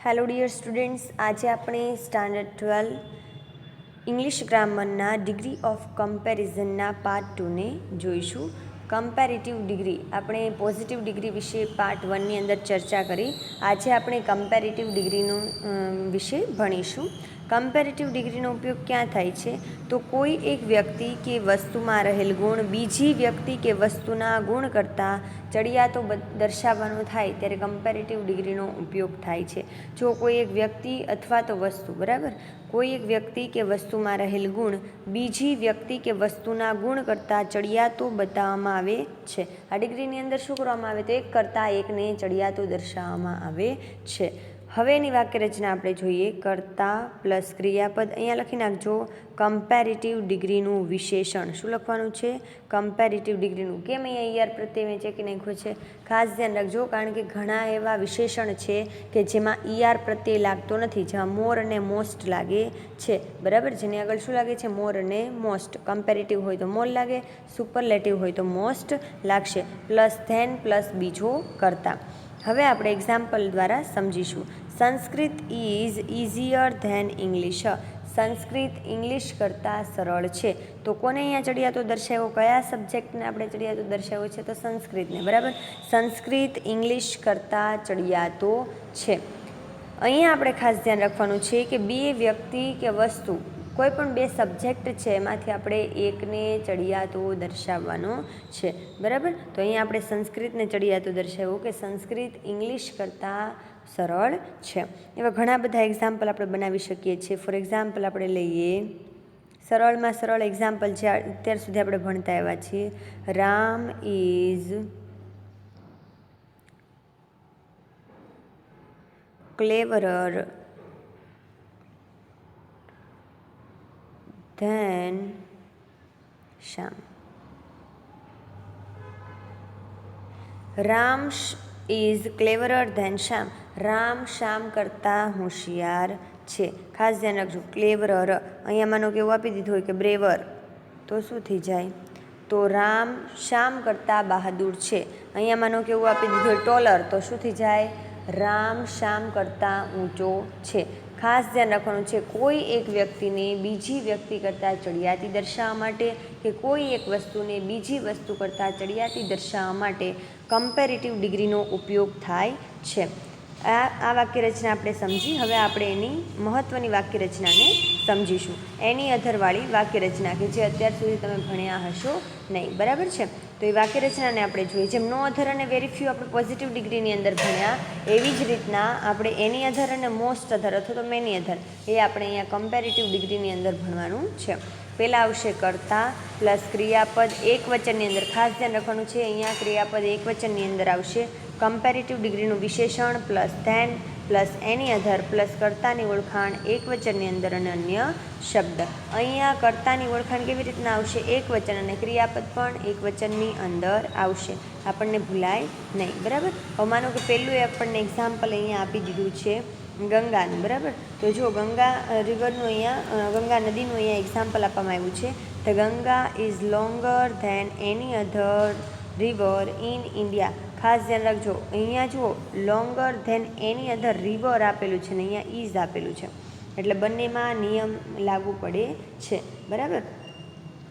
Hello dear students, आज આપણે standard 12 English ગ્રામરના ડિગ્રી ઓફ કમ્પેરિઝનના પાર્ટ 2 ને જોઈશું. કમ્પેરેટિવ ડિગ્રી આપણે પોઝિટિવ ડિગ્રી વિશે પાર્ટ 1 ની અંદર ચર્ચા કરી. આજે આપણે કમ્પેરેટિવ ડિગ્રીનું વિશે ભણીશું. કમ્પેરેટિવ ડિગ્રીનો ઉપયોગ ક્યાં થાય છે? તો કોઈ એક વ્યક્તિ કે વસ્તુમાં રહેલ ગુણ બીજી વ્યક્તિ કે વસ્તુના ગુણ કરતાં ચડિયાતો દર્શાવવાનો થાય ત્યારે કમ્પેરેટિવ ડિગ્રીનો ઉપયોગ થાય છે. જો કોઈ એક વ્યક્તિ અથવા તો વસ્તુ બરાબર કોઈ એક વ્યક્તિ કે વસ્તુમાં રહેલ ગુણ બીજી વ્યક્તિ કે વસ્તુના ગુણ કરતાં ચડિયાતો બતાવવામાં આવે છે. આ ડિગ્રીની અંદર શું કરવામાં આવે તો એક કરતાં એકને ચડિયાતો દર્શાવવામાં આવે છે. હવે એની વાક્યરચના આપણે જોઈએ. કર્તા પ્લસ ક્રિયાપદ. અહીંયા લખી નાખજો કમ્પેરેટિવ ડિગ્રીનું વિશેષણ. શું લખવાનું છે? કમ્પેરેટિવ ડિગ્રીનું. કેમ અહીંયા યાર પ્રત્યય મેં ચેકી નાખ્યો છે? ખાસ ધ્યાન રાખજો, કારણ કે ઘણા એવા વિશેષણ છે કે જેમાં ઈઆર પ્રત્યય લાગતો નથી, જેમાં મોર અને મોસ્ટ લાગે છે. બરાબર, જેની આગળ શું લાગે છે? મોર અને મોસ્ટ. કમ્પેરેટિવ હોય તો મોર લાગે, સુપરલેટિવ હોય તો મોસ્ટ લાગશે. પ્લસ ધેન પ્લસ બીજો કરતા. હવે આપણે એક્ઝામ્પલ દ્વારા સમજીશું. Sanskrit is easier than English. Sanskrit English કરતાં સરળ છે. તો કોને અહીંયા ચડિયાતો દર્શાવ્યો? કયા સબ્જેક્ટને આપણે ચડિયાતો દર્શાવ્યો છે? તો સંસ્કૃતને. બરાબર, સંસ્કૃત ઇંગ્લિશ કરતાં ચડિયાતો છે. અહીંયા આપણે ખાસ ધ્યાન રાખવાનું છે કે બે વ્યક્તિ કે વસ્તુ કોઈ પણ બે સબ્જેક્ટ છે એમાંથી આપણે એકને ચડિયાતો દર્શાવવાનો છે. બરાબર, તો અહીંયા આપણે સંસ્કૃતને ચડિયાતો દર્શાવ્યો કે સંસ્કૃત ઇંગ્લિશ કરતાં સરળ છે. એવા ઘણા બધા એક્ઝામ્પલ આપણે બનાવી શકીએ છીએ. ફોર એક્ઝામ્પલ આપણે લઈએ સરળમાં સરળ એક્ઝામ્પલ જે અત્યાર સુધી આપણે ભણતા આવ્યા છીએ. Ram is cleverer than Shyam. Ram is cleverer than Shyam. Ram Shyam કરતાં હોશિયાર છે. ખાસ ધ્યાન રાખજો, ક્લેવરર. અહીંયા માનો કે એવું આપી દીધું હોય કે બ્રેવર, તો શું થઈ જાય? તો રામ શ્યામ કરતાં બહાદુર છે. અહીંયા માનો કે એવું આપી દીધું હોય ટોલર, તો શું થઈ જાય? રામ શ્યામ કરતાં ઊંચો છે. ખાસ ધ્યાન રાખવાનું છે, કોઈ એક વ્યક્તિને બીજી વ્યક્તિ કરતાં ચડિયાતી દર્શાવવા માટે કે કોઈ એક વસ્તુને બીજી વસ્તુ કરતાં ચડિયાતી દર્શાવવા માટે કમ્પેરેટિવ ડિગ્રીનો ઉપયોગ થાય છે. આ વાક્યરચના આપણે સમજી. હવે આપણે એની મહત્ત્વની વાક્યરચનાને સમજીશું. એની અધરવાળી વાક્યરચના કે જે અત્યાર સુધી તમે ભણ્યા હશો નહીં. બરાબર છે, તો એ વાક્યરચનાને આપણે જોઈએ. જેમ નો અધર અને વેરી ફ્યુ આપણે પોઝિટિવ ડિગ્રીની અંદર ભણ્યા, એવી જ રીતના આપણે એની અધર અને મોસ્ટ અધર અથવા તો મેની અધર એ આપણે અહીંયા કમ્પેરેટિવ ડિગ્રીની અંદર ભણવાનું છે. પહેલાં આવશે કર્તા પ્લસ ક્રિયાપદ એક વચનની અંદર. ખાસ ધ્યાન રાખવાનું છે, અહીંયા ક્રિયાપદ એક વચનની અંદર આવશે. કમ્પેરેટિવ ડિગ્રીનું વિશેષણ પ્લસ ધેન પ્લસ એની અધર પ્લસ કર્તાની ઓળખાણ એક વચનની અંદર અને અન્ય શબ્દ. અહીંયા કર્તાની ઓળખાણ કેવી રીતના આવશે? એક વચન, અને ક્રિયાપદ પણ એક વચનની અંદર આવશે. આપણને ભૂલાય નહીં. બરાબર, હવે માનો કે પહેલું આપણને એક્ઝામ્પલ અહીંયા આપી દીધું છે ગંગાનું. બરાબર, તો જો ગંગા રિવરનું અહીંયા ગંગા નદીનું અહીંયા એક્ઝામ્પલ આપવામાં આવ્યું છે. The Ganga is longer than any other river in India. ખાસ ધ્યાન રાખજો, અહીંયા જુઓ longer than any other river આપેલું છે ને અહીંયા ઇઝ આપેલું છે, એટલે બંનેમાં નિયમ લાગુ પડે છે. બરાબર,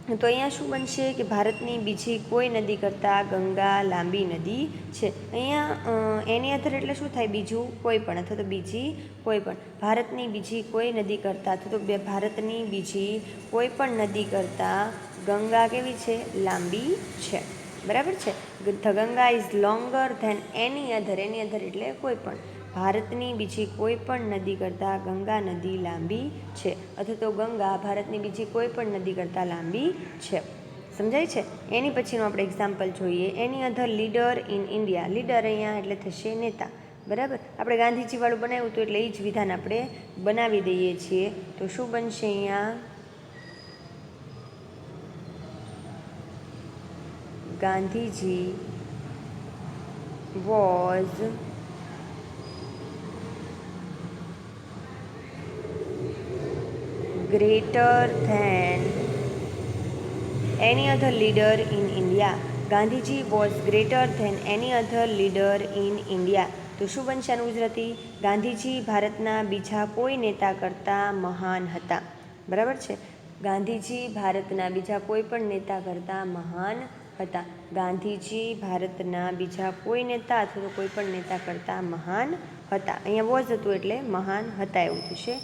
તો અહીંયા શું બનશે કે ભારતની બીજી કોઈ નદી કરતાં ગંગા લાંબી નદી છે. અહીંયા એની અધર એટલે શું થાય? બીજું કોઈ પણ અથવા તો બીજી કોઈ પણ. ભારતની બીજી કોઈ નદી કરતાં અથવા તો ભારતની બીજી કોઈ પણ નદી કરતાં ગંગા કેવી છે? લાંબી છે. બરાબર છે, the Ganga is longer than any other. Any other એટલે કોઈ પણ. ભારતની બીજી કોઈ પણ નદી કરતાં ગંગા નદી લાંબી છે, અથવા તો ગંગા ભારતની બીજી કોઈ પણ નદી કરતાં લાંબી છે. સમજાય છે? એની પછીનું આપણે એક્ઝામ્પલ જોઈએ. એની other leader in India. Leader અહીંયા એટલે થશે નેતા. બરાબર, આપણે ગાંધીજીવાળું બનાવ્યું હતું એટલે એ જ વિધાન આપણે બનાવી દઈએ છીએ. તો શું બનશે અહીંયા? Gandhiji was greater than any other leader in India. Gandhiji was greater than any other leader in India. તો તો શું બનશે આનું ગુજરાતી? ગાંધીજી ભારતના બીજા કોઈ નેતા કરતાં મહાન હતા. બરાબર છે. ગાંધીજી ભારતના બીજા કોઈ પણ નેતા કરતાં મહાન હતા. ગાંધીજી ભારતના બીજા કોઈ નેતા અથવા તો કોઈ પણ નેતા કરતાં મહાન હતા. અહીંયા વોઝ હતું એટલે મહાન હતા એવું થશે.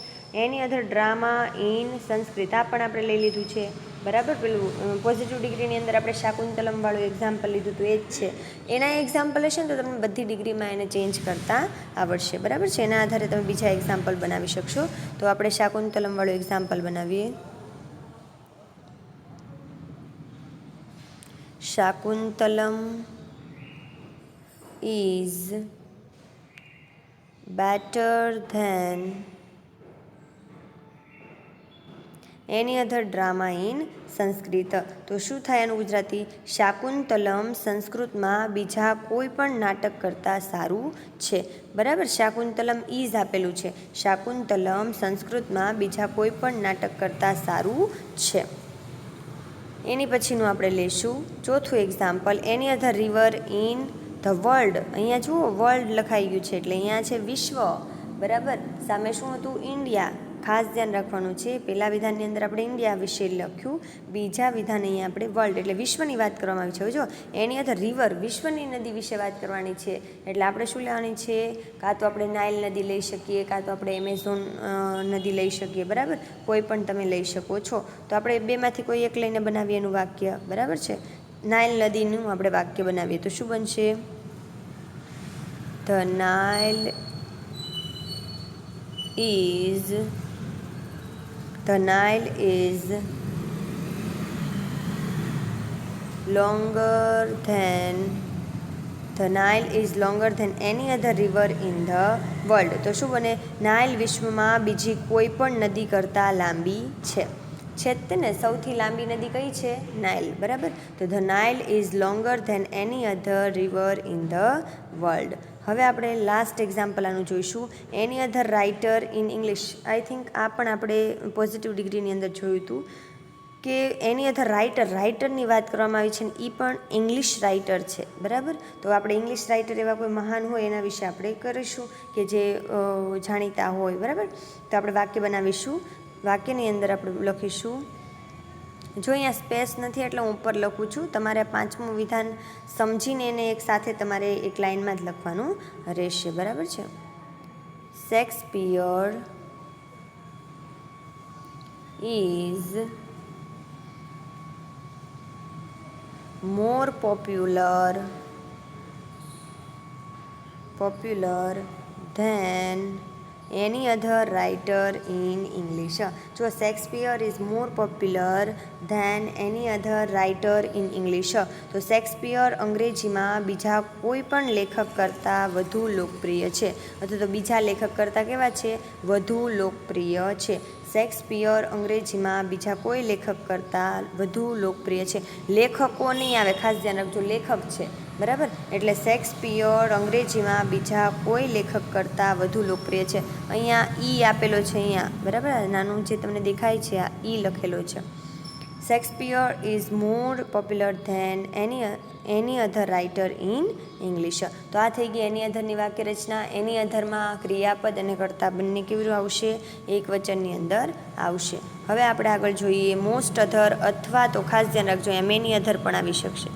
એની અધર ડ્રામા ઇન સંસ્કૃત આ પણ આપણે લઈ લીધું છે. બરાબર, પેલું પોઝિટિવ ડિગ્રીની અંદર આપણે શાકુંતલમવાળું એક્ઝામ્પલ લીધું હતું એ જ છે. એના એક્ઝામ્પલ હશે ને તો તમને બધી ડિગ્રીમાં એને ચેન્જ કરતાં આવડશે. બરાબર છે. એના આધારે તમે બીજા એક્ઝામ્પલ બનાવી શકશો. તો આપણે શાકુંતલમવાળું એક્ઝામ્પલ બનાવીએ. Shakuntalam is better than any other drama in Sanskrit. તો શું થાય એનું ગુજરાતી? શાકુંતલમ સંસ્કૃતમાં બીજા કોઈ પણ નાટક કરતાં સારું છે. બરાબર, શાકુંતલમ ઇઝ આપેલું છે. શાકુંતલમ સંસ્કૃતમાં બીજા કોઈ પણ નાટક કરતાં સારું છે. એની પછીનું આપણે લઈશું ચોથું example. Any other river in the world. અહીંયા જુઓ વર્લ્ડ લખાઈ ગયું છે એટલે અહીંયા છે વિશ્વ. બરાબર, સામે શું હતું? ઇન્ડિયા. ખાસ ધ્યાન રાખવાનું છે, પહેલાં વિધાનની અંદર આપણે ઇન્ડિયા વિશે લખ્યું, બીજા વિધાન અહીંયા આપણે વર્લ્ડ એટલે વિશ્વની વાત કરવામાં આવી છે. હવે જો એની અધર રિવર વિશ્વની નદી વિશે વાત કરવાની છે એટલે આપણે શું લેવાની છે? કાં તો આપણે નાઇલ નદી લઈ શકીએ, કાં તો આપણે એમેઝોન નદી લઈ શકીએ. બરાબર, કોઈ પણ તમે લઈ શકો છો. તો આપણે બેમાંથી કોઈ એક લઈને બનાવીએ એનું વાક્ય. બરાબર છે. નાઇલ નદીનું આપણે વાક્ય બનાવીએ તો શું બનશે? The Nile is longer than any other river in the world. તો શું બને? નાઇલ વિશ્વમાં બીજી કોઈ પણ નદી કરતાં લાંબી છે. છે ને, સૌથી લાંબી નદી કઈ છે? નાઇલ. બરાબર, તો the Nile is longer than any other river in the world. હવે આપણે લાસ્ટ એક્ઝામ્પલ આનું જોઈશું. Any other writer in English. I think આ પણ આપણે પોઝિટિવ ડિગ્રીની અંદર જોયું હતું કે એની અધર રાઇટરની વાત કરવામાં આવી છે ને એ પણ ઇંગ્લિશ રાઇટર છે. બરાબર, તો આપણે ઇંગ્લિશ રાઇટર એવા કોઈ મહાન હોય એના વિશે આપણે કરીશું કે જે જાણીતા હોય. બરાબર, તો આપણે વાક્ય બનાવીશું. વાક્યની અંદર આપણે લખીશું, જો અહીંયા સ્પેસ નથી એટલે હું ઉપર લખું છું. તમારે પાંચમું વિધાન સમજીને એને એક સાથે તમારે એક લાઇનમાં જ લખવાનું રહેશે. બરાબર છે. Shakespeare is more popular than any other writer in English. જો Shakespeare is more popular than any other writer in English. તો શેક્સપિયર અંગ્રેજીમાં બીજા કોઈ પણ લેખક કરતાં વધુ લોકપ્રિય છે, અથવા તો બીજા લેખક કરતાં કેવા છે? વધુ લોકપ્રિય છે. શેક્સપિયર અંગ્રેજીમાં બીજા કોઈ લેખક કરતાં વધુ લોકપ્રિય છે. લેખકો નહીં આવે, ખાસ ધ્યાન રાખજો, લેખક છે. બરાબર, એટલે શેક્સપિયર અંગ્રેજીમાં બીજા કોઈ લેખક કરતાં વધુ લોકપ્રિય છે. અહીંયા ઈ આપેલો છે અહીંયા. બરાબર, નાનું જે તમને દેખાય છે આ ઈ લખેલો છે. Shakespeare is more popular than any other writer in English. તો આ થઈ ગઈ એની અધરની વાક્ય રચના. એની અધરમાં ક્રિયાપદ અને કર્તા બંને કેવી રીતે આવશે? એક વચનની અંદર આવશે. હવે આપણે આગળ જોઈએ મોસ્ટ અધર, અથવા તો ખાસ ધ્યાન રાખજો અહીંયા મેની અધર પણ આવી શકશે.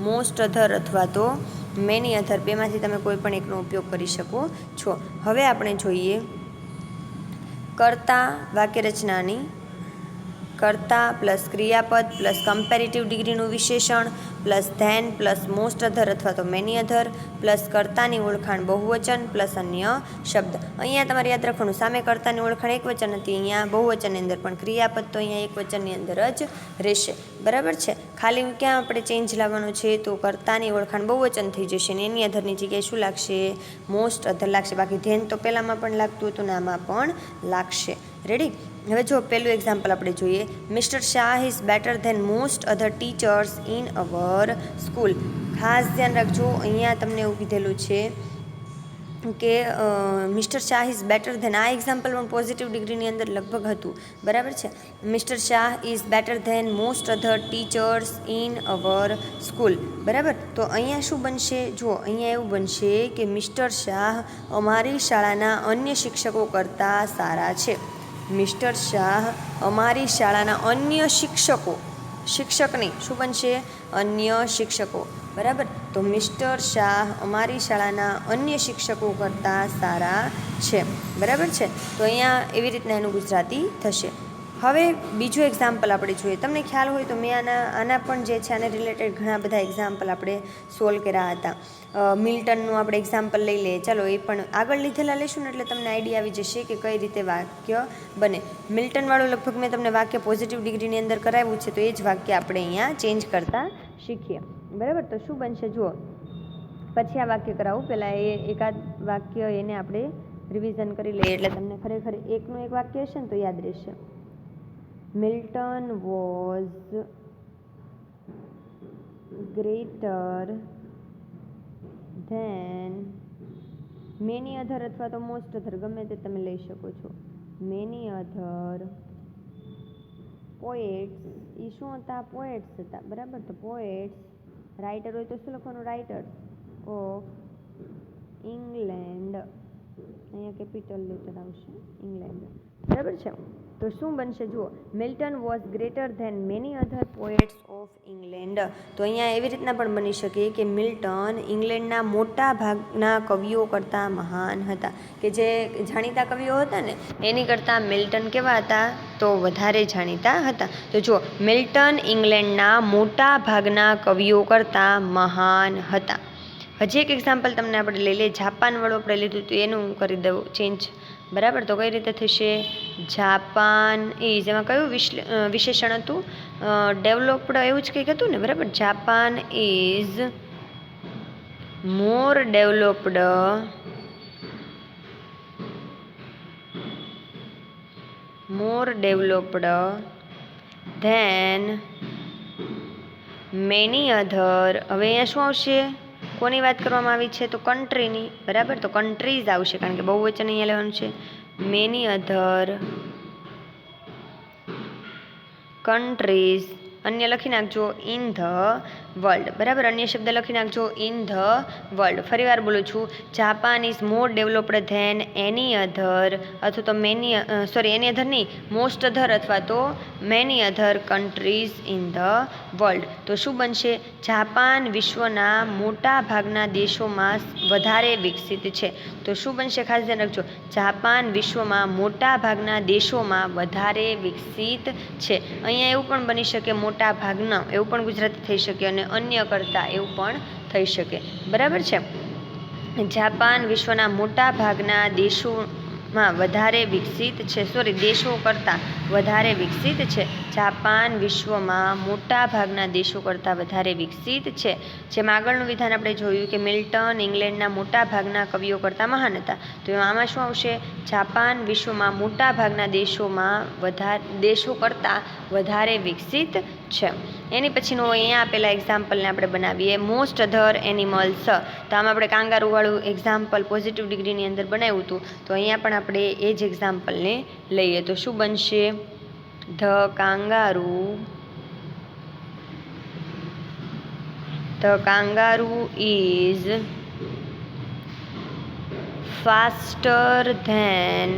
મોસ્ટ અધર અથવા તો મેની અધર, બેમાંથી તમે કોઈ પણ એકનો ઉપયોગ કરી શકો છો. હવે આપણે જોઈએ કર્તા વાક્યરચનાની. કર્તા પ્લસ ક્રિયાપદ પ્લસ કમ્પેરેટિવ ડિગ્રીનું વિશેષણ plus than plus most other અથવા તો મેની અધર પ્લસ કર્તાની ઓળખાણ બહુવચન પ્લસ અન્ય શબ્દ. અહીંયા તમારે યાદ રાખવાનું, સામે કર્તાની ઓળખાણ એક વચન હતી, અહીંયા બહુવચનની અંદર, પણ ક્રિયાપદ તો અહીંયા એક વચનની અંદર જ રહેશે. બરાબર છે. ખાલી ક્યાં આપણે ચેન્જ લાવવાનું છે? તો કર્તાની ઓળખાણ બહુવચન થઈ જશે ને એની અધરની જગ્યાએ શું લાગશે? મોસ્ટ અધર લાગશે. બાકી ધેન તો પહેલાંમાં પણ લાગતું હતું ને આમાં પણ લાગશે. રેડી? હવે જો પહેલું એક્ઝામ્પલ આપણે જોઈએ. Mister Shah is better than most other teachers in our school. ખાસ ધ્યાન રાખજો, અહીંયા તમને એવું કીધેલું છે કે mister Shah is better than, આ એક્ઝામ્પલ પણ પોઝિટિવ ડિગ્રીની અંદર લગભગ હતું, બરાબર છે. Mister Shah is better than most other teachers in our school, બરાબર. તો અહીંયા શું બનશે? જુઓ, અહીંયા એવું બનશે કે મિસ્ટર શાહ અમારી શાળાના અન્ય શિક્ષકો કરતાં સારા છે. મિસ્ટર શાહ અમારી શાળાના અન્ય શિક્ષકો, શિક્ષક નહીં, શું બનશે? અન્ય શિક્ષકો, બરાબર. તો મિસ્ટર શાહ અમારી શાળાના અન્ય શિક્ષકો કરતાં સારા છે, બરાબર છે. તો અહીંયા એવી રીતના એનું ગુજરાતી થશે. હવે બીજું એક્ઝામ્પલ આપણે જોઈએ. તમને ખ્યાલ હોય તો મેં આના પણ જે છે આને રિલેટેડ ઘણા બધા એક્ઝામ્પલ આપણે સોલ્વ કર્યા હતા. મિલ્ટનનું આપણે એક્ઝામ્પલ લઈ લઈએ. ચાલો એ પણ આગળ લીધેલા લેશું ને એટલે તમને આઈડિયા આવી જશે કે કઈ રીતે વાક્ય બને. મિલ્ટનવાળું લગભગ મેં તમને વાક્ય પોઝિટિવ ડિગ્રીની અંદર કરાવ્યું છે, તો એ જ વાક્ય આપણે અહીંયા ચેન્જ કરતા શીખીએ, બરાબર. તો શું બનશે જુઓ, પછી આ વાક્ય કરાવું, પહેલાં એ એકાદ વાક્ય એને આપણે રિવિઝન કરી લઈએ એટલે તમને ખરેખર એકનું એક વાક્ય હશે ને તો યાદ રહેશે. Milton was greater than many other, અથવા તો મોસ્ટ અધર, ગમે તે તમે લઈ શકો છો. મેની અધર પોએટ્સ, એ શું હતા? પોએટ્સ હતા, બરાબર. તો પોએટ્સ, રાઇટર હોય તો શું લખવાનું? રાઇટર્સ ઓફ ઇંગ્લેન્ડ, અહીંયા કેપિટલ લેટર આવશે, ઇંગ્લેન્ડ, બરાબર છે. તો શું બનશે જુઓ, Milton was greater than many other poets of England. તો અહીંયા એવી રીતના પણ બની શકે કે મિલ્ટન ઇંગ્લેન્ડના મોટા ભાગના કવિઓ કરતાં મહાન હતા, કે જે જાણીતા કવિઓ હતા ને એની કરતાં મિલ્ટન કેવા હતા? તો વધારે જાણીતા હતા. તો જુઓ, મિલ્ટન ઇંગ્લેન્ડના મોટા ભાગના કવિઓ કરતાં મહાન હતા. હજી એક એક્ઝામ્પલ તમને આપણે લઈ લઈએ. જાપાનવાળું આપણે લીધું તો એનું કરી દઉં ચેન્જ, બરાબર. તો કઈ રીતે થશે? જાપાન ઇઝ, એમાં કયું વિશેષણ હતું? ડેવલપ્ડ, એવું જ કંઈક હતું ને, બરાબર. Japan is more developed than many other. હવે અહીંયા શું આવશે? કોની વાત કરવામાં આવી છે? તો કન્ટ્રીની, બરાબર. તો કન્ટ્રીઝ આવશે, કારણ કે બહુવચન અહીંયા લેવાનું છે. મેની અધર કન્ટ્રીઝ, અન્ય લખી નાખજો ઇન ધ વર્લ્ડ, બરાબર. અન્ય શબ્દ લખી નાખજો ઇન ધ વર્લ્ડ. ફરી વાર બોલું છું, Japan is more developed than any other, અથવા તો એની અધર નહીં, મોસ્ટ અધર અથવા તો many other countries in the world. તો શું બનશે? જાપાન વિશ્વના મોટા ભાગના દેશોમાં વધારે વિકસિત છે. તો શું બનશે? ખાસ ધ્યાન રાખજો, જાપાન વિશ્વમાં મોટા ભાગના દેશોમાં વધારે વિકસિત છે. અહીંયા એવું પણ બની શકે મોટા ભાગના, એવું પણ ગુજરાતી થઈ શકે, અને અન્ય કરતાં એવું પણ થઈ શકે, બરાબર છે. જાપાન વિશ્વના મોટા ભાગના દેશોમાં વધારે વિકસિત છે, દેશો કરતાં વધારે વિકસિત છે. જાપાન વિશ્વમાં મોટા ભાગના દેશો કરતાં વધારે વિકસિત છે. જેમાં આગળનું વિધાન આપણે જોયું કે મિલ્ટન ઇંગ્લેન્ડના મોટા ભાગના કવિઓ કરતાં મહાન હતા. તો આમાં શું આવશે? જાપાન વિશ્વમાં મોટા ભાગના દેશો કરતાં વધારે વિકસિત છે. એની પછીનું અહીંયા આપેલા એક્ઝામ્પલને આપણે બનાવીએ. મોસ્ટ અધર એનિમલ્સ, તો આમાં આપણે કાંગારૂવાળું એક્ઝામ્પલ પોઝિટિવ ડિગ્રીની અંદર બનાવ્યું હતું. તો અહીંયા પણ આપણે એ જ એક્ઝામ્પલને લઈએ. તો શું બનશે? The kangaroo is faster than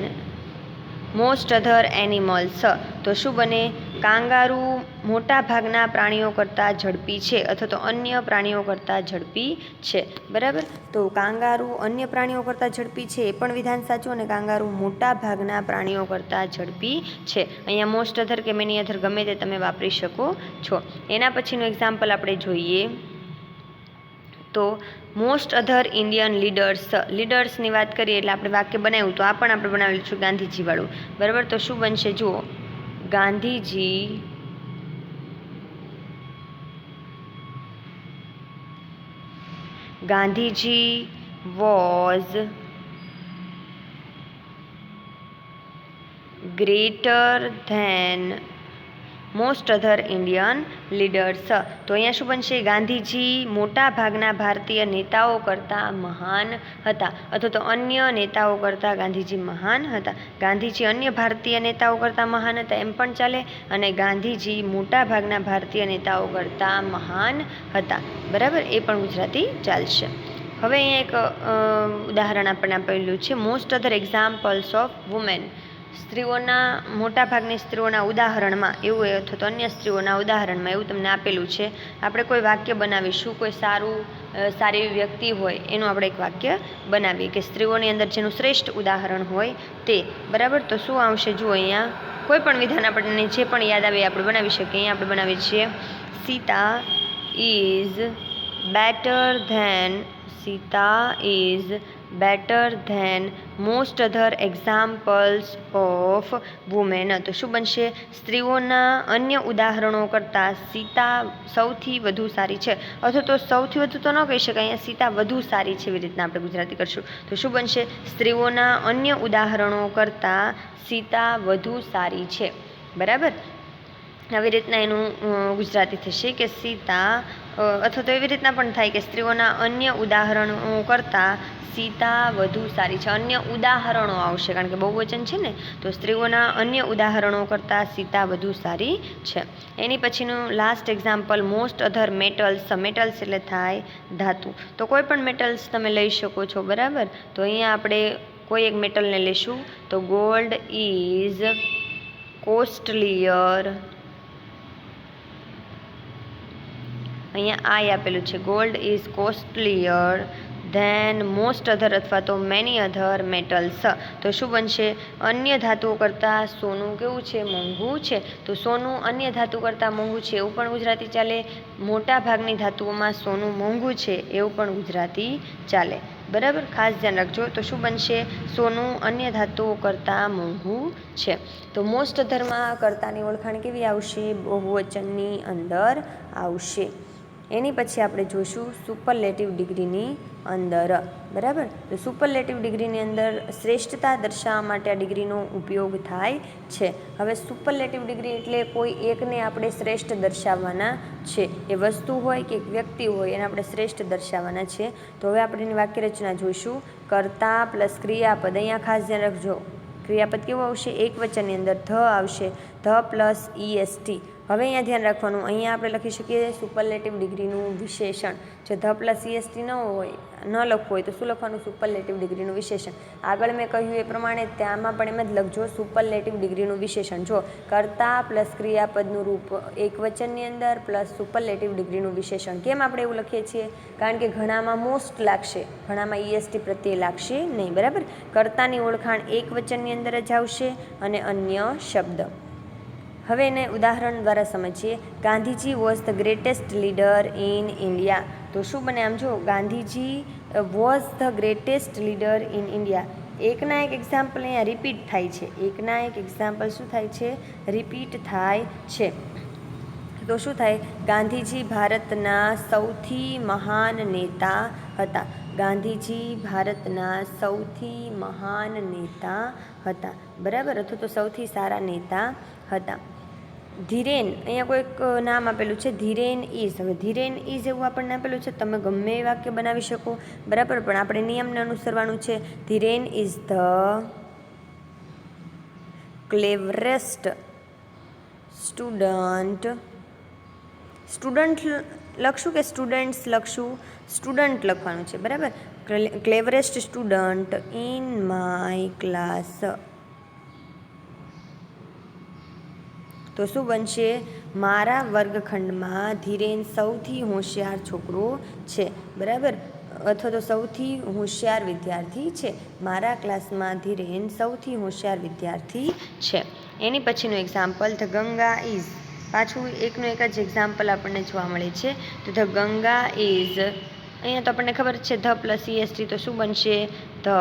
most other animals. તો શું બને? કાંગારૂ મોટા ભાગના પ્રાણીઓ કરતાં ઝડપી છે, અથવા તો અન્ય પ્રાણીઓ કરતાં ઝડપી છે, બરાબર. તો કાંગારૂ અન્ય પ્રાણીઓ કરતાં ઝડપી છે, એ પણ વિધાન સાચું, અને કાંગારૂ મોટા ભાગના પ્રાણીઓ કરતાં ઝડપી છે. અહીંયા મોસ્ટ અધર કે મેની અધર ગમે તે તમે વાપરી શકો છો. એના પછીનું એક્ઝામ્પલ આપણે જોઈએ તો મોસ્ટ અધર ઇન્ડિયન લીડર્સની વાત કરીએ એટલે આપણે વાક્ય બનાવ્યું, તો આ પણ આપણે બનાવેલું છું ગાંધીજીવાળું, બરાબર. તો શું બનશે? જુઓ, Gandhiji was greater than most other Indian leaders. તો અહીંયા શું બનશે? ગાંધીજી મોટા ભાગના ભારતીય નેતાઓ કરતાં મહાન હતા, અથવા તો અન્ય નેતાઓ કરતાં ગાંધીજી મહાન હતા. ગાંધીજી અન્ય ભારતીય નેતાઓ કરતાં મહાન હતા એમ પણ ચાલે, અને ગાંધીજી મોટા ભાગના ભારતીય નેતાઓ કરતાં મહાન હતા. બરાબર, એ પણ ગુજરાતી ચાલશે. હવે અહીંયા એક ઉદાહરણ આપણને આપેલું છે, most other examples of women. સ્ત્રીઓના, મોટાભાગની સ્ત્રીઓના ઉદાહરણમાં એવું, અથવા તો અન્ય સ્ત્રીઓના ઉદાહરણમાં એવું તમને આપેલું છે. આપણે કોઈ વાક્ય બનાવીશું, કોઈ સારી એવી વ્યક્તિ હોય એનું આપણે એક વાક્ય બનાવીએ કે સ્ત્રીઓની અંદર જેનું શ્રેષ્ઠ ઉદાહરણ હોય તે. બરાબર, તો શું આવશે? જુઓ, અહીંયા કોઈ પણ વિધાન આપણને જે પણ યાદ આવે આપણે બનાવી શકીએ. અહીંયા આપણે બનાવીએ છીએ, Sita is better than most other examples of women. તો શું બનશે? સ્ત્રીઓના અન્ય ઉદાહરણો કરતાં સીતા સૌથી વધુ સારી છે, અથવા તો સૌથી વધુ તો ન કહી શકાય, અહીંયા સીતા વધુ સારી છે એવી રીતના આપણે ગુજરાતી કરશું. તો શું બનશે? સ્ત્રીઓના અન્ય ઉદાહરણો કરતાં સીતા વધુ સારી છે. બરાબર, આવી રીતના એનું ગુજરાતી થશે કે સીતા, અથવા તો એવી રીતના પણ થાય કે સ્ત્રીઓના અન્ય ઉદાહરણો કરતાં સીતા વધુ સારી છે. અન્ય ઉદાહરણો આવશે કારણ કે બહુવચન છે ને, તો સ્ત્રીઓના અન્ય ઉદાહરણો કરતાં સીતા વધુ સારી છે. એની પછીનું લાસ્ટ એક્ઝામ્પલ, મોસ્ટ અધર મેટલ્સ. મેટલ્સ એટલે થાય ધાતુ. તો કોઈ પણ મેટલ્સ તમે લઈ શકો છો. બરાબર, તો અહીંયા આપણે કોઈ એક મેટલને લઈશું. તો ગોલ્ડ ઇઝ કોસ્ટલીયર, અહીંયા આ આપેલું છે, gold is કોસ્ટલીયર than most other અથવા તો મેની અધર મેટલ્સ. તો શું બનશે? અન્ય ધાતુઓ કરતાં સોનું કેવું છે? મોંઘું છે. તો સોનું અન્ય ધાતુ કરતાં મોંઘું છે એવું પણ ગુજરાતી ચાલે. મોટા ભાગની ધાતુઓમાં સોનું મોંઘું છે એવું પણ ગુજરાતી ચાલે. બરાબર, ખાસ ધ્યાન રાખજો. તો શું બનશે? સોનું અન્ય ધાતુઓ કરતાં મોંઘું છે. તો મોસ્ટ અધરમાં કર્તાની ઓળખાણ કેવી આવશે? બહુવચનની અંદર આવશે. એની પછી આપણે જોઈશું સુપરલેટિવ ડિગ્રીની અંદર. બરાબર, તો સુપરલેટિવ ડિગ્રીની અંદર શ્રેષ્ઠતા દર્શાવવા માટે આ ડિગ્રીનો ઉપયોગ થાય છે. હવે સુપરલેટિવ ડિગ્રી એટલે કોઈ એકને આપણે શ્રેષ્ઠ દર્શાવવાના છે. એ વસ્તુ હોય કે એક વ્યક્તિ હોય એને આપણે શ્રેષ્ઠ દર્શાવવાના છે. તો હવે આપણે એની વાક્યરચના જોઈશું. કર્તા પ્લસ ક્રિયાપદ. અહીંયા ખાસ ધ્યાન રાખજો, ક્રિયાપદ કેવું આવશે? એક વચનની અંદર ધ આવશે, ધ પ્લસ EST. હવે અહીંયા ધ્યાન રાખવાનું, અહીંયા આપણે લખી શકીએ સુપરલેટિવ ડિગ્રીનું વિશેષણ. જો ધ પ્લસ EST ન લખવું હોય તો શું લખવાનું? સુપરલેટિવ ડિગ્રીનું વિશેષણ. આગળ મેં કહ્યું એ પ્રમાણે ત્યાંમાં પણ એમ જ લખજો, સુપરલેટિવ ડિગ્રીનું વિશેષણ. જો કર્તા પ્લસ ક્રિયાપદનું રૂપ એક વચનની અંદર પ્લસ સુપરલેટિવ ડિગ્રીનું વિશેષણ. કેમ આપણે એવું લખીએ છીએ? કારણ કે ઘણામાં મોસ્ટ લાગશે, ઘણામાં EST પ્રત્યે લાગશે નહીં. બરાબર, કર્તાની ઓળખાણ એક વચનની અંદર જ આવશે અને અન્ય શબ્દ. હવે એને ઉદાહરણ દ્વારા સમજીએ. Gandhiji was the greatest leader in India. તો શું બને? આમ જો, Gandhiji was the greatest leader in India. એકના એક એક્ઝામ્પલ અહીંયા રિપીટ થાય છે. એકના એક એક્ઝામ્પલ શું થાય છે? રિપીટ થાય છે. તો શું થાય? ગાંધીજી ભારતના સૌથી મહાન નેતા હતા. ગાંધીજી ભારતના સૌથી મહાન નેતા હતા. બરાબર, અથવા તો સૌથી સારા નેતા હતા. ધીરેન, અહીંયા કોઈક નામ આપેલું છે, ધીરેન ઇઝ. હવે ધીરેન ઇઝ એવું આપણને આપેલું છે, તમે ગમે એ વાક્ય બનાવી શકો. બરાબર, પણ આપણે નિયમને અનુસરવાનું છે. Dhiren is the cleverest student. Student લખશું કે સ્ટુડન્ટ્સ લખશું? સ્ટુડન્ટ લખવાનું છે. બરાબર, cleverest student in my class. તો શું બનશે? મારા વર્ગખંડમાં ધીરેન સૌથી હોશિયાર છોકરો છે. બરાબર, અથવા તો સૌથી હોશિયાર વિદ્યાર્થી છે. મારા ક્લાસમાં ધીરેન સૌથી હોશિયાર વિદ્યાર્થી છે. એની પછીનું એક્ઝામ્પલ, ધ ગંગા ઇઝ. પાછું એકનું એક જ એક્ઝામ્પલ આપણને જોવા મળે છે. તો ધ ગંગા ઇઝ, અહીંયા તો આપણને ખબર છે ધ પ્લસ EST. તો શું બનશે? The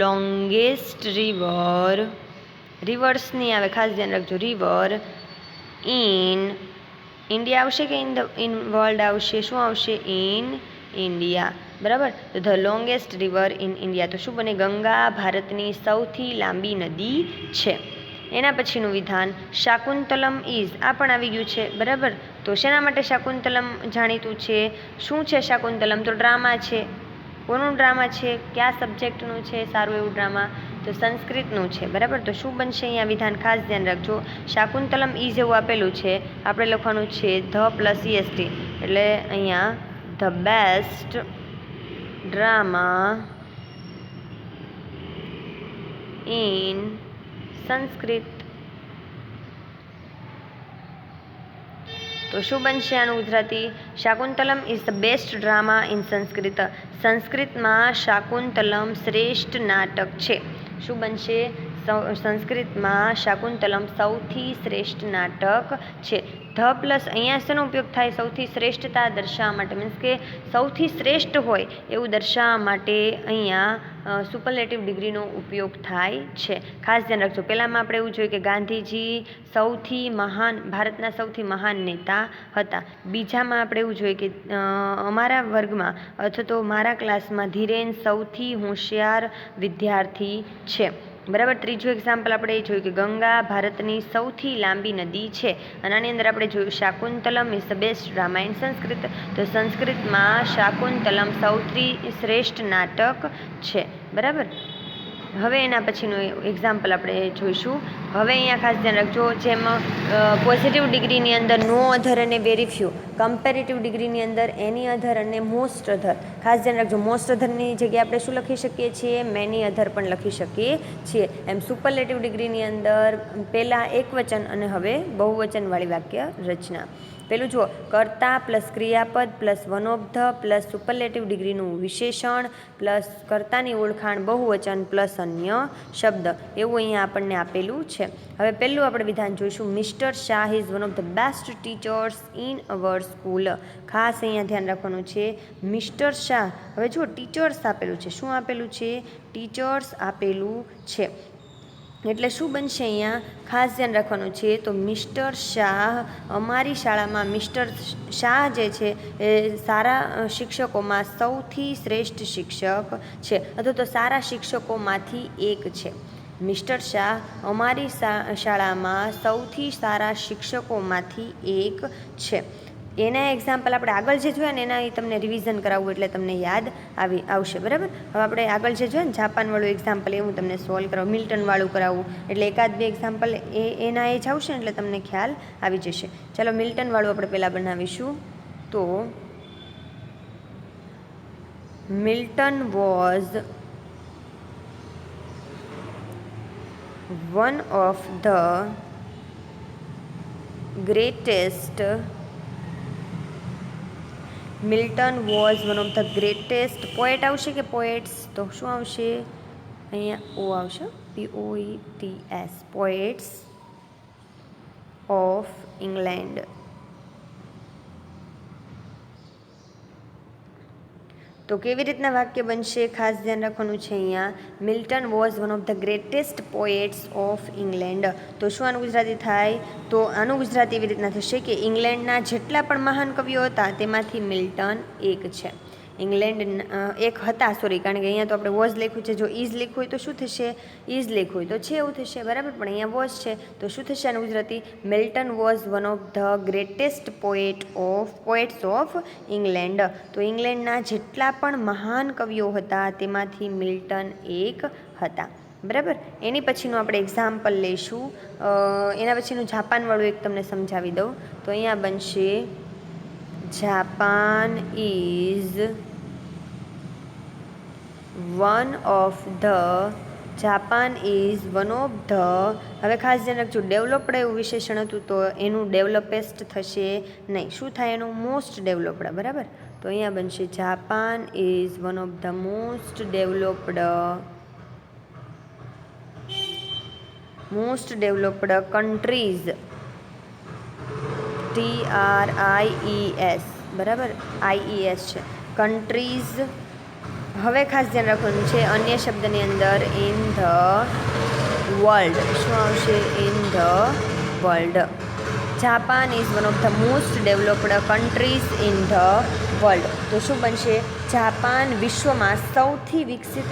longest river. રિવર્સ નહીં આવે, ખાસ ધ્યાન રાખજો. રિવર ઇન ઇન્ડિયા આવશે કે ઇન વર્લ્ડ આવશે? શું આવશે? In India. બરાબર, તો the longest river in India. તો શું બને? ગંગા ભારતની સૌથી લાંબી નદી છે. એના પછીનું વિધાન શાકુંતલમ ઇઝ, આ પણ આવી ગયું છે બરાબર. તો શેના માટે શાકુંતલમ જાણીતું છે? શું છે શાકુંતલમ? તો ડ્રામા છે. કોનું ડ્રામા છે? કયા સબ્જેક્ટનું છે સારું એવું ડ્રામા? તો સંસ્કૃતનું છે બરાબર. તો શું બનશે અહીંયા વિધાન? ખાસ ધ્યાન રાખજો. શાકુંતલમ ઇઝ એવું આપેલું છે, આપણે લખવાનું છે ધ પ્લસ EST, એટલે અહીંયા the best drama in Sanskrit. તો શું બનશે આનું Gujarati? Shakuntalam is the best drama in Sanskrit. સંસ્કૃતમાં શાકુંતલમ શ્રેષ્ઠ નાટક છે. શું બનશે? સંસ્કૃતમાં શાકુંતલમ સૌથી શ્રેષ્ઠ નાટક છે. ધ પ્લસ અહીંયા શેનો ઉપયોગ થાય? સૌથી શ્રેષ્ઠતા દર્શાવવા માટે, મીન્સ કે સૌથી શ્રેષ્ઠ હોય એવું દર્શાવવા માટે અહીંયા સુપરલેટિવ ડિગ્રીનો ઉપયોગ થાય છે. ખાસ ધ્યાન રાખજો. પહેલાંમાં આપણે એવું જોઈએ કે ગાંધીજી સૌથી મહાન, ભારતના સૌથી મહાન નેતા હતા. બીજામાં આપણે એવું જોઈએ કે અમારા વર્ગમાં અથવા તો મારા ક્લાસમાં ધીરેન સૌથી હોશિયાર વિદ્યાર્થી છે બરાબર. ત્રીજું એક્ઝામ્પલ આપણે એ જોયું કે ગંગા ભારતની સૌથી લાંબી નદી છે. અને આની અંદર આપણે જોયું Shakuntalam is the best drama in Sanskrit. તો સંસ્કૃતમાં શાકુંતલમ સૌથી શ્રેષ્ઠ નાટક છે બરાબર. હવે એના પછીનું એક્ઝામ્પલ આપણે જોઈશું. હવે અહીંયા ખાસ ધ્યાન રાખજો, જેમ પોઝિટિવ ડિગ્રીની અંદર નો અધર અને વેરી ફ્યુ, કમ્પેરેટિવ ડિગ્રીની અંદર એની અધર અને મોસ્ટ અધર. ખાસ ધ્યાન રાખજો, મોસ્ટ અધરની જગ્યાએ આપણે શું લખી શકીએ છીએ? મેની અધર પણ લખી શકીએ છીએ. એમ સુપરલેટિવ ડિગ્રીની અંદર પહેલાં એકવચન અને હવે બહુવચનવાળી વાક્ય રચના. પેલું જુઓ, કર્તા પ્લસ ક્રિયાપદ plus one of the plus superlative ડિગ્રીનું વિશેષણ પ્લસ કર્તાની ઓળખાણ બહુવચન પ્લસ અન્ય શબ્દ, એવું અહીંયા આપણને આપેલું છે. હવે પહેલું આપણે વિધાન જોઈશું. Mister Shah is one of the best teachers in our school. ખાસ અહીંયા ધ્યાન રાખવાનું છે. મિસ્ટર શાહ, હવે જુઓ ટીચર્સ આપેલું છે. શું આપેલું છે? ટીચર્સ આપેલું છે. એટલે શું બનશે અહીંયા? ખાસ ધ્યાન રાખવાનું છે. તો મિસ્ટર શાહ અમારી શાળામાં, મિસ્ટર શાહ જે છે એ સારા શિક્ષકોમાં સૌથી શ્રેષ્ઠ શિક્ષક છે, અથવા તો સારા શિક્ષકોમાંથી એક છે. મિસ્ટર શાહ અમારી શાળામાં સૌથી સારા શિક્ષકોમાંથી એક છે. એના એક્ઝામ્પલ આપણે આગળ જે જોયા ને એના તમને રિવિઝન કરાવવું એટલે તમને યાદ આવશે બરાબર. હવે આપણે આગળ જે જોયા ને જાપાનવાળું એક્ઝામ્પલ, એ હું તમને સોલ્વ કરાવું, મિલ્ટનવાળું કરાવું, એટલે એકાદ બે એક્ઝામ્પલ એના જ આવશે ને એટલે તમને ખ્યાલ આવી જશે. ચાલો મિલ્ટનવાળું આપણે પહેલાં બનાવીશું. તો Milton was one of the greatest Milton was one of the greatest poet આવશે કે પોએટ્સ? તો શું આવશે? અહીંયા ઓ આવશે, POETS, પોએટ્સ ઓફ ઇંગ્લેન્ડ. તો કેવી રીતના વાક્ય બનશે? ખાસ ધ્યાન રાખવાનું છે અહીંયા. Milton was one of the greatest poets of England. તો શું આનું ગુજરાતી થાય? તો આનું ગુજરાતી એવી રીતના થશે કે ઇંગ્લેન્ડના જેટલા પણ મહાન કવિઓ હતા તેમાંથી મિલ્ટન એક છે. ઇંગ્લેન્ડ એક હતા, સોરી, કારણ કે અહીંયા તો આપણે વોઝ લખ્યું છે. જો ઇઝ લખ્યું હોય તો શું થશે? ઇઝ લખ્યું હોય તો છે એવું થશે બરાબર, પણ અહીંયા વોઝ છે તો શું થશે આનું Gujarati? Milton was one of the greatest poets of England. તો ઇંગ્લેન્ડના જેટલા પણ મહાન કવિઓ હતા તેમાંથી મિલ્ટન એક હતા બરાબર. એની પછીનું આપણે એક્ઝામ્પલ લઈશું. એના પછીનું જાપાનવાળું એક તમને સમજાવી દઉં. તો અહીંયા બનશે Japan is one of the, હવે ખાસ ધ્યાન રાખજો, ડેવલપ્ડ એવું વિશેષણ હતું તો એનું ડેવલપેસ્ટ થશે નહીં. શું થાય એનું? મોસ્ટ ડેવલપ્ડ બરાબર. તો અહીંયા બનશે Japan is one of the most developed countries, TRIES બરાબર, IES છે કન્ટ્રીઝ. હવે ખાસ ધ્યાન રાખવાનું છે અન્ય શબ્દની અંદર ઇન ધ વર્લ્ડ. શું આવશે? In the world. Japan is one of the most developed countries in the world. તો શું બનશે? જાપાન વિશ્વમાં સૌથી વિકસિત